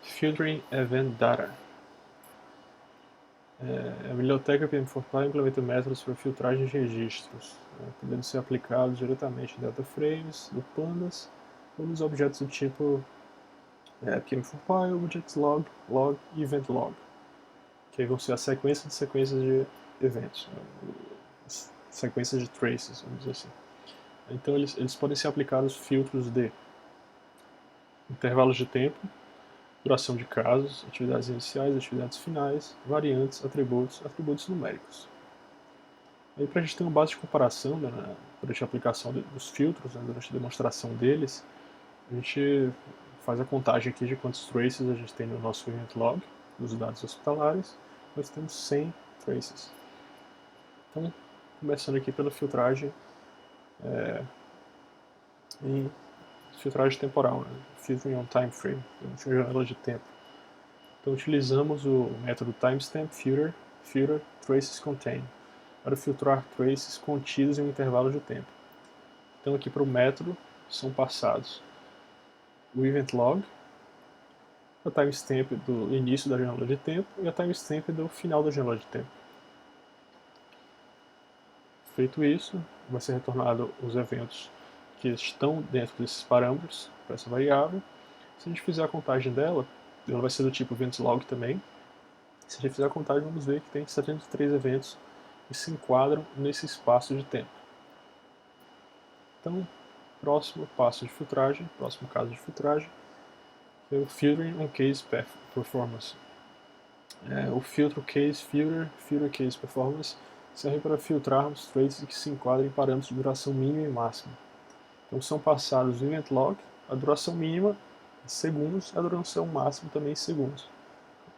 Filtering Event Data. A biblioteca PM4Py implementa métodos para filtragem de registros, podendo ser aplicados diretamente em data frames do Pandas ou nos objetos do tipo PM4Py, Objects Log, Log e Event Log, que aí vão ser a sequência de sequências de eventos, sequências de traces, vamos dizer assim. Então eles podem ser aplicados filtros de intervalos de tempo, duração de casos, atividades iniciais, atividades finais, variantes, atributos numéricos. Aí para a gente ter uma base de comparação, né, durante a aplicação dos filtros, né, durante a demonstração deles, a gente faz a contagem aqui de quantos traces a gente tem no nosso event log, dos dados hospitalares. Nós temos 100 traces. Então, começando aqui pela filtragem em filtragem temporal, né, filtering on time frame, janela de tempo. Então utilizamos o método timestamp filter traces contain para filtrar traces contidos em um intervalo de tempo. Então aqui para o método são passados o event log, a timestamp do início da janela de tempo e a timestamp do final da janela de tempo. Feito isso, vai ser retornado os eventos que estão dentro desses parâmetros para essa variável. Se a gente fizer a contagem dela, ela vai ser do tipo events log também. Se a gente fizer a contagem, vamos ver que tem 73 eventos que se enquadram nesse espaço de tempo. Então, próximo passo de filtragem, próximo caso de filtragem, é o Filtering on Case Performance. O filtro Case Filter Case Performance, serve para filtrarmos traces que se enquadram em parâmetros de duração mínima e máxima. Então são passados no event log a duração mínima em segundos, a duração máxima também em segundos.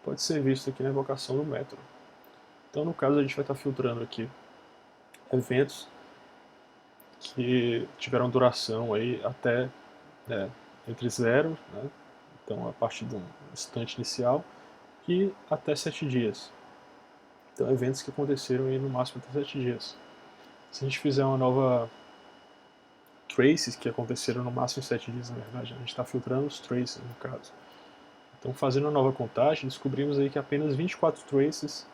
Pode ser visto aqui na invocação do método. Então no caso a gente vai estar filtrando aqui eventos que tiveram duração aí até entre 0, né, então a partir de um instante inicial, e até 7 dias. Então eventos que aconteceram aí no máximo até 7 dias. Se a gente fizer uma nova traces que aconteceram no máximo em 7 dias, na verdade, a gente está filtrando os traces no caso. Então fazendo uma nova contagem, descobrimos aí que apenas 24 traces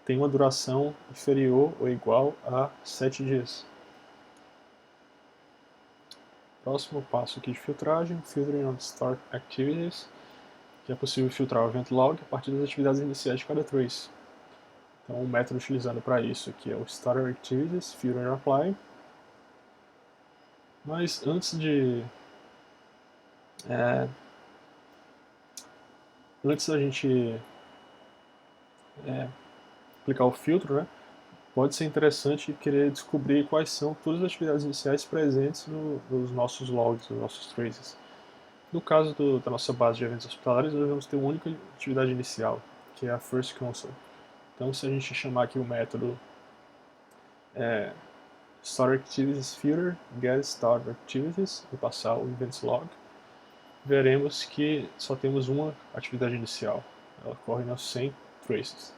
têm uma duração inferior ou igual a 7 dias. Próximo passo aqui de filtragem, Filtering on Start Activities, que é possível filtrar o event log a partir das atividades iniciais de cada trace. Então o método utilizado para isso aqui é o Starter Activities, Filter Apply. Mas antes da gente aplicar o filtro, né, pode ser interessante querer descobrir quais são todas as atividades iniciais presentes nos nossos logs, nos nossos traces. No caso da nossa base de eventos hospitalares, nós vamos ter uma única atividade inicial, que é a First Console. Então, se a gente chamar aqui o método Start Activities Filter, Get Start Activities, e passar o Events Log, veremos que só temos uma atividade inicial. Ela corre nas 100 traces.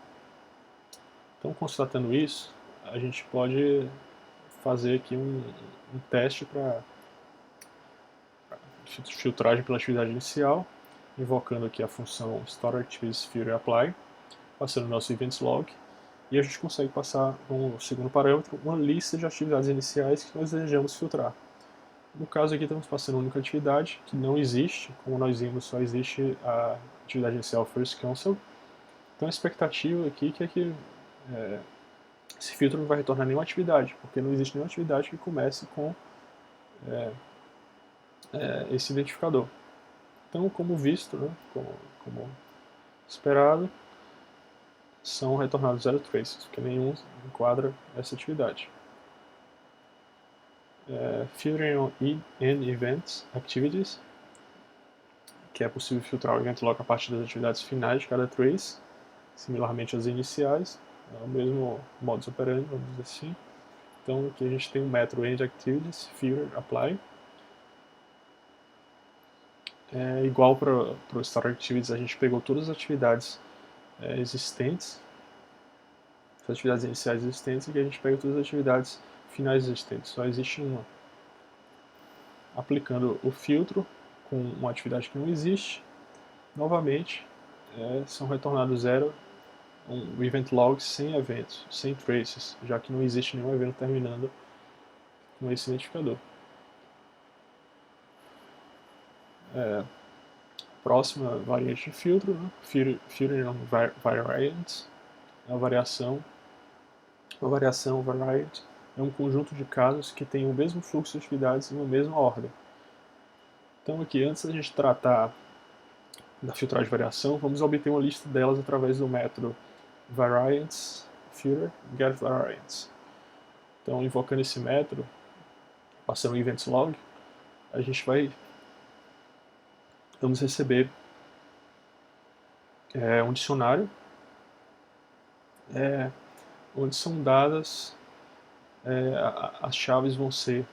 Então, constatando isso, a gente pode fazer aqui um teste para filtragem pela atividade inicial, invocando aqui a função StartActivitiesFilterApply, passando o nosso Events Log, e a gente consegue passar no segundo parâmetro uma lista de atividades iniciais que nós desejamos filtrar. No caso aqui estamos passando uma única atividade que não existe, como nós vimos só existe a atividade inicial First Console. Então a expectativa aqui é que esse filtro não vai retornar nenhuma atividade, porque não existe nenhuma atividade que comece com esse identificador. Então, como visto, né, como esperado, são retornados 0 traces, porque nenhum enquadra essa atividade. Filtering on End Events Activities, que é possível filtrar o event log a partir das atividades finais de cada trace, similarmente às iniciais, é o mesmo modus operandi, vamos dizer assim. Então aqui a gente tem o método End Activities, Filter, Apply. Igual para o Start Activities, a gente pegou todas as atividades existentes, as atividades iniciais existentes, e que a gente pega todas as atividades finais existentes, só existe uma. Aplicando o filtro com uma atividade que não existe, novamente, são retornados 0, um event log sem eventos, sem traces, já que não existe nenhum evento terminando com esse identificador. Próxima variante de filtro, né? Filtering on variants, a variação. Uma variação variant é um conjunto de casos que tem o mesmo fluxo de atividades na mesma ordem. Então aqui, antes da gente tratar da filtragem de variação, vamos obter uma lista delas através do método variants filter get variants. Então, invocando esse método, passando o events log, a gente vamos receber um dicionário onde são dadas, as chaves vão ser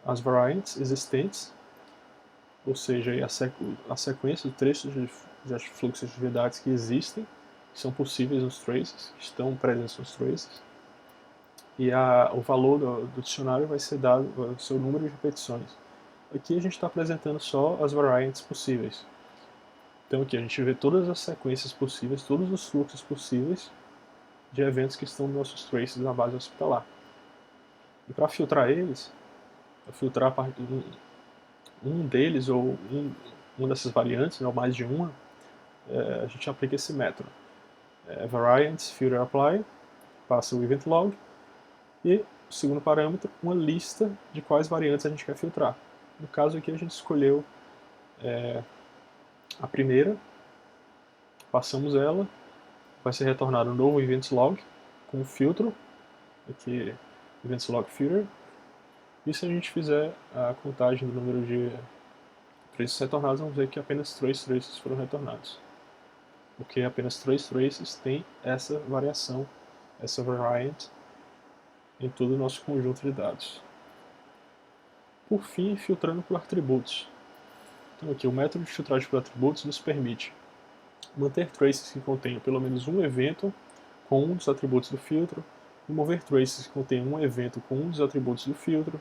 as variants existentes, ou seja, a sequência de trechos de fluxos de atividades que existem, que são possíveis nos traces, que estão presentes nos traces, e o valor do dicionário vai ser dado, o seu número de repetições. Aqui a gente está apresentando só as variants possíveis. Então aqui a gente vê todas as sequências possíveis, todos os fluxos possíveis de eventos que estão nos nossos traces na base hospitalar. E para filtrar eles, para filtrar um deles ou uma dessas variantes, ou mais de uma, a gente aplica esse método. Variants filter apply, passa o event log, e o segundo parâmetro, uma lista de quais variantes a gente quer filtrar. No caso aqui a gente escolheu a primeira, passamos ela, vai ser retornado um novo events log com um filtro, aqui events log filter, e se a gente fizer a contagem do número de traces retornados, vamos ver que apenas 3 traces foram retornados. Porque apenas 3 traces tem essa variação, essa variant, em todo o nosso conjunto de dados. Por fim, filtrando por atributos. Então aqui, o método de filtragem por atributos nos permite manter traces que contenham pelo menos um evento com um dos atributos do filtro, remover traces que contenham um evento com um dos atributos do filtro,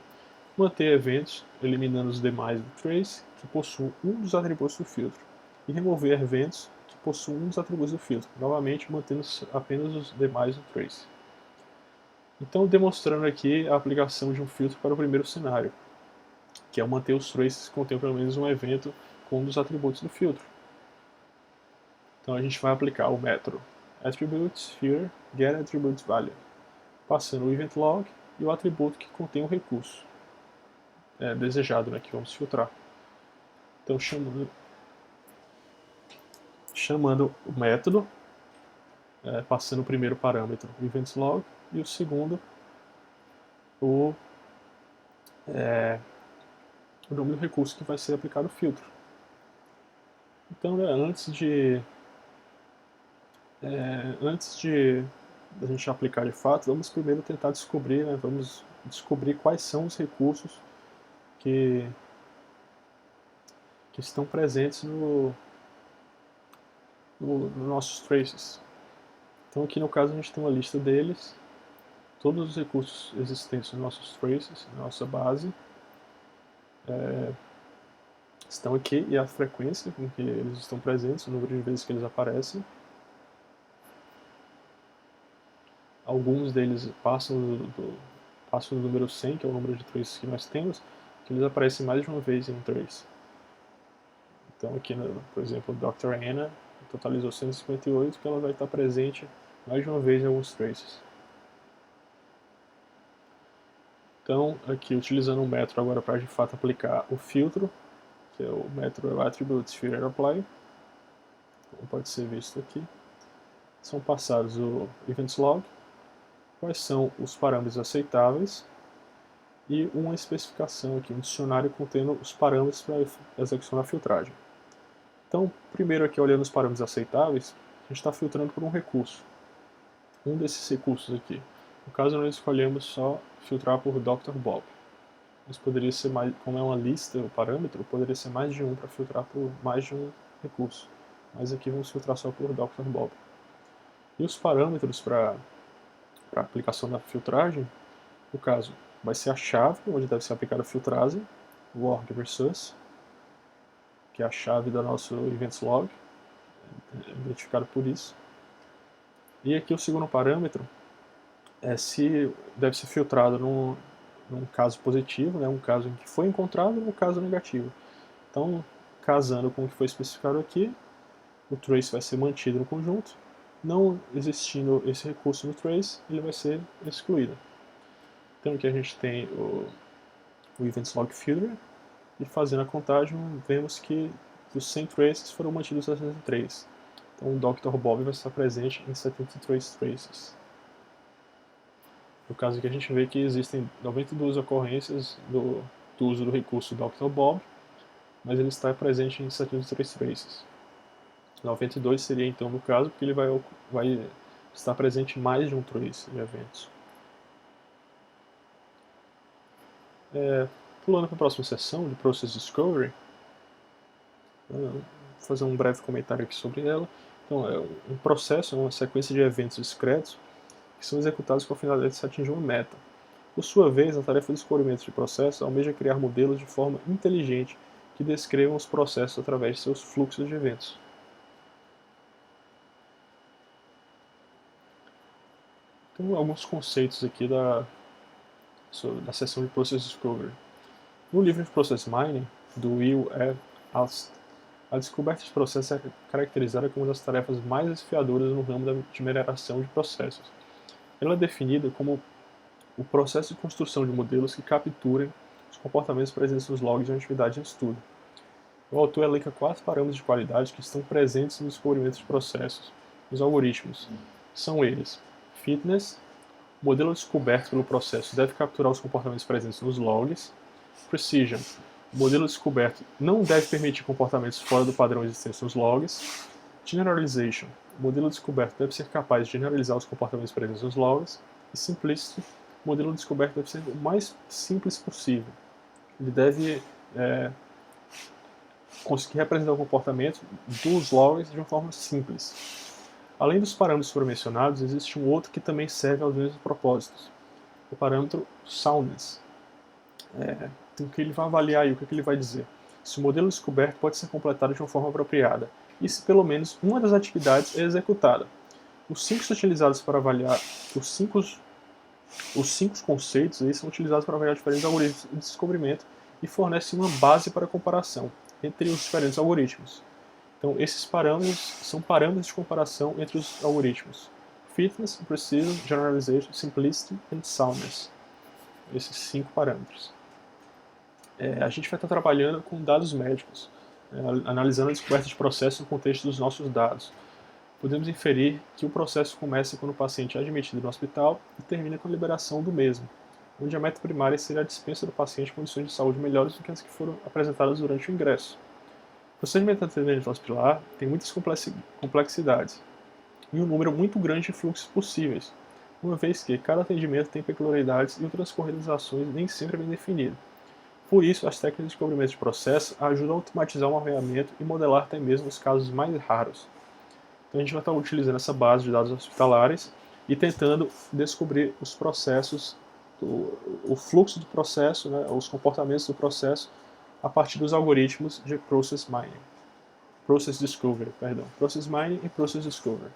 manter eventos, eliminando os demais do trace, que possuam um dos atributos do filtro, e remover eventos que possuam um dos atributos do filtro, novamente mantendo apenas os demais do trace. Então, demonstrando aqui a aplicação de um filtro para o primeiro cenário, que é manter os traces que contêm pelo menos um evento com um dos atributos do filtro. Então a gente vai aplicar o método attributes filter get attributes value, passando o event log e o atributo que contém o recurso desejado, né, que vamos filtrar. Então chamando o método, passando o primeiro parâmetro, o events log, e o segundo, o nome do recurso que vai ser aplicado o filtro. Então, antes de a gente aplicar de fato, vamos primeiro tentar descobrir, vamos descobrir quais são os recursos que estão presentes nos nossos traces. Então aqui no caso a gente tem uma lista deles, todos os recursos existentes nos nossos traces, na nossa base, estão aqui, e a frequência com que eles estão presentes, o número de vezes que eles aparecem. Alguns deles passam do número 100, que é o número de traces que nós temos, que eles aparecem mais de uma vez em um trace. Então aqui, por exemplo, Dr. Anna totalizou 158, que ela vai estar presente mais de uma vez em alguns traces. Então, aqui utilizando um método agora para de fato aplicar o filtro, que é o método attributes filter apply, como pode ser visto aqui, são passados o events log, quais são os parâmetros aceitáveis e uma especificação aqui, um dicionário contendo os parâmetros para execução da filtragem. Então, primeiro aqui olhando os parâmetros aceitáveis, a gente está filtrando por um recurso. Um desses recursos aqui. No caso, nós escolhemos só filtrar por Dr. Bob. Mas poderia ser mais, como é uma lista, o parâmetro, poderia ser mais de um para filtrar por mais de um recurso. Mas aqui vamos filtrar só por Dr. Bob. E os parâmetros para a aplicação da filtragem, no caso, vai ser a chave onde deve ser aplicada a filtragem, o org resource, que é a chave do nosso events log, identificado por isso. E aqui o segundo parâmetro é se deve ser filtrado num caso positivo, né, um caso em que foi encontrado, e um caso negativo. Então, casando com o que foi especificado aqui, o trace vai ser mantido no conjunto. Não existindo esse recurso no trace, ele vai ser excluído. Então aqui a gente tem o events log filter, e fazendo a contagem, vemos que dos 100 traces foram mantidos 73. Então o Dr. Bob vai estar presente em 73 traces. No caso aqui a gente vê que existem 92 ocorrências do uso do recurso Dr. Bob, mas ele está presente em 73 traces. 92 seria então no caso, porque ele vai estar presente em mais de um trace de eventos. Pulando para a próxima seção de Process Discovery, vou fazer um breve comentário aqui sobre ela. Então, um processo é uma sequência de eventos discretos que são executados com a finalidade de se atingir uma meta. Por sua vez, a tarefa de descobrimento de processos almeja criar modelos de forma inteligente que descrevam os processos através de seus fluxos de eventos. Então, alguns conceitos aqui da seção de Process Discovery. No livro de Process Mining, do Will F. Alst, a descoberta de processos é caracterizada como uma das tarefas mais desafiadoras no ramo de mineração de processos. Ela é definida como o processo de construção de modelos que capturem os comportamentos presentes nos logs de uma atividade em estudo. O autor elenca 4 parâmetros de qualidade que estão presentes no descobrimento de processos, os algoritmos. São eles: fitness, o modelo descoberto pelo processo deve capturar os comportamentos presentes nos logs; precision, o modelo descoberto não deve permitir comportamentos fora do padrão existente nos logs; generalization, o modelo descoberto deve ser capaz de generalizar os comportamentos presentes nos logs; e simplicity, o modelo descoberto deve ser o mais simples possível. Ele deve conseguir representar o comportamento dos logs de uma forma simples. Além dos parâmetros foremencionados, existe um outro que também serve aos mesmos propósitos, o parâmetro soundness. O que ele vai avaliar aí, o que ele vai dizer? Se o modelo descoberto pode ser completado de uma forma apropriada, e se pelo menos uma das atividades é executada. Os 5 utilizados para avaliar, os cinco conceitos aí são utilizados para avaliar diferentes algoritmos de descobrimento e fornecem uma base para comparação entre os diferentes algoritmos. Então, esses parâmetros são parâmetros de comparação entre os algoritmos: fitness, precision, generalization, simplicity e soundness. Esses 5 parâmetros. A gente vai estar trabalhando com dados médicos, analisando a descoberta de processos no contexto dos nossos dados. Podemos inferir que o processo começa quando o paciente é admitido no hospital e termina com a liberação do mesmo, onde a meta primária seria a dispensa do paciente de condições de saúde melhores do que as que foram apresentadas durante o ingresso. O procedimento de atendimento hospitalar tem muitas complexidades e um número muito grande de fluxos possíveis, uma vez que cada atendimento tem peculiaridades e o transcorrer das ações nem sempre é bem definido. Por isso, as técnicas de descobrimento de processo ajudam a automatizar o mapeamento e modelar até mesmo os casos mais raros. Então a gente vai estar utilizando essa base de dados hospitalares e tentando descobrir os processos, o fluxo do processo, né, os comportamentos do processo, a partir dos algoritmos de Process Mining. Process Discovery, perdão. Process Mining e Process Discovery.